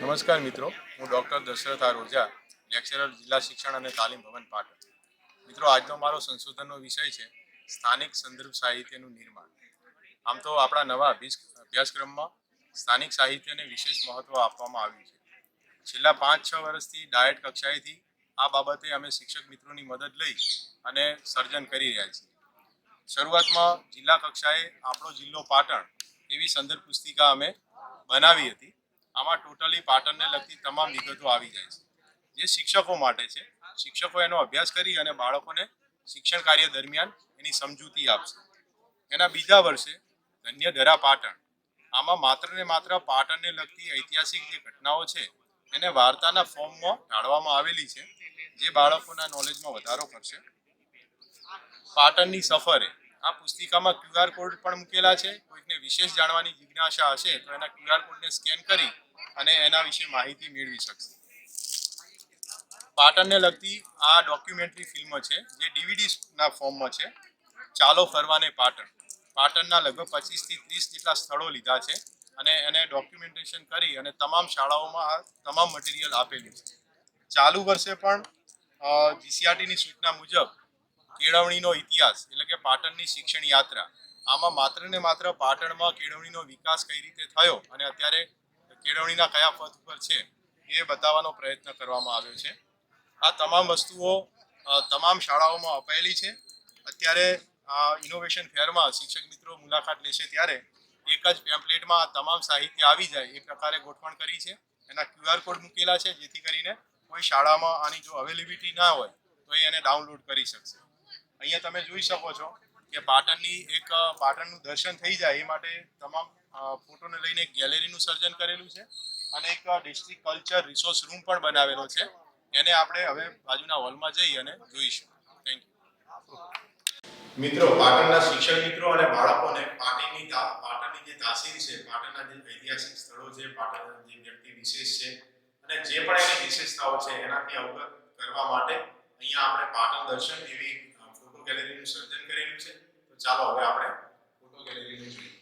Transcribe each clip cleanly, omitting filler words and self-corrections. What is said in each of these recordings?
નમસ્કાર મિત્રો, હું ડૉક્ટર દશરથ આરોજા, લેક્ચરર જિલ્લા શિક્ષણ અને તાલીમ ભવન પાટણ. મિત્રો, આજનો મારો સંશોધનનો વિષય છે સ્થાનિક સંદર્ભ સાહિત્યનું નિર્માણ. આમ તો આપણા નવા અભ્યાસક્રમમાં સ્થાનિક સાહિત્યને વિશેષ મહત્વ આપવામાં આવ્યું છે. છેલ્લા 5-6 વર્ષથી ડાયટ કક્ષાએથી આ બાબતે અમે શિક્ષક મિત્રોની મદદ લઈ અને સર્જન કરી રહ્યા છીએ. શરૂઆતમાં જિલ્લા કક્ષાએ આપણો જિલ્લો પાટણ એવી સંદર્ભ પુસ્તિકા અમે બનાવી હતી. આમાં ટોટલી પાટણને લગતી તમામ વિગતો આવી જાય છે, જે શિક્ષકો માટે છે. શિક્ષકો એનો અભ્યાસ કરી અને બાળકોને શિક્ષણ કાર્ય દરમિયાન એની સમજૂતી આપશે. એના બીજા વર્ષે ધન્યધરા પાટણ, આમાં માત્ર ને માત્ર પાટણને લગતી ઐતિહાસિક જે ઘટનાઓ છે એને વાર્તાના ફોર્મમાં ઢાળવામાં આવેલી છે, જે બાળકોના નોલેજમાં વધારો કરશે. પાટણની સફરે, આ પુસ્તિકામાં QR કોડ પણ મૂકેલા છે. કોઈકને વિશેષ જાણવાની જિજ્ઞાસા હશે તો એના QR કોડને સ્કેન કરી અને એના વિશે માહિતી મેળવી શકશે. પાટણને લગતી આ ડોક્યુમેન્ટરી ફિલ્મ છે, જે DVDના ફોર્મમાં છે. ચાલો ફરવાને પાટણ. પાટણના લગભગ 25 થી 30 જેટલા સ્થળો લીધા છે અને એને ડોક્યુમેન્ટેશન કરી અને તમામ શાળાઓમાં આ તમામ મટીરિયલ આપેલું છે. ચાલુ વર્ષે પણ GCRTની સૂચના મુજબ કેળવણીનો ઇતિહાસ એટલે કે પાટણની શિક્ષણ યાત્રા, આમાં માત્ર ને માત્ર પાટણમાં કેળવણીનો વિકાસ કઈ રીતે થયો અને અત્યારે કેળવણીના કયા પદ ઉપર છે એ બતાવવાનો પ્રયત્ન કરવામાં આવ્યો છે. આ તમામ વસ્તુઓ તમામ શાળાઓમાં અપાયેલી છે. અત્યારે ઇનોવેશન ફેરમાં શિક્ષક મિત્રો મુલાકાત લેશે ત્યારે એક જ પેમ્પલેટમાં આ તમામ સાહિત્ય આવી જાય એ પ્રકારે ગોઠવણ કરી છે. એના QR કોડ મૂકેલા છે, જેથી કરીને કોઈ શાળામાં આની જો અવેલેબિલિટી ના હોય તો એ એને ડાઉનલોડ કરી શકશે. અહીંયા તમે જોઈ શકો છો કે પાટણનું દર્શન થઈ જાય એ માટે તમામ ફોટોને લઈને એક ગેલેરીનું સર્જન કરેલું છે અને એક ડિસ્ટ્રિક્ટ કલ્ચર રિસોર્સ રૂમ પણ બનાવેલો છે. એને આપણે હવે બાજુના હોલમાં જઈ અને જોઈશું. Thank you. મિત્રો, પાટણના શિક્ષક મિત્રો અને બાળકોને પાટણની જે તાસીર છે, પાટણના જે ઐતિહાસિક સ્થળો છે, પાટણના જે વ્યક્તિ વિશેષ છે અને જે પણ એની વિશેષતાઓ છે એનાથી અવગત કરવા માટે અહીંયા આપણે પાટણ દર્શન એવી ફોટો ગેલેરીનું સર્જન કરેલું છે. તો ચાલો હવે આપણે ફોટો ગેલેરીનું જોઈએ.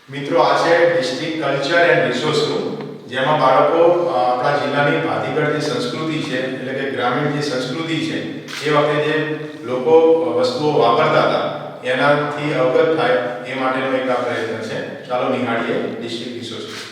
મિત્રો, આ છે district culture and resource room, જેમાં બાળકો આપણા જિલ્લાની ભાતીગળ જે સંસ્કૃતિ છે એટલે કે ગ્રામીણ જે સંસ્કૃતિ છે એ વખતે જે લોકો વસ્તુઓ વાપરતા હતા એનાથી અવગત થાય એ માટેનો એક આ પ્રયત્ન છે. ચાલો નિહાળીએ ડિસ્ટ્રિક્ટ રિસોર્સ રૂમ.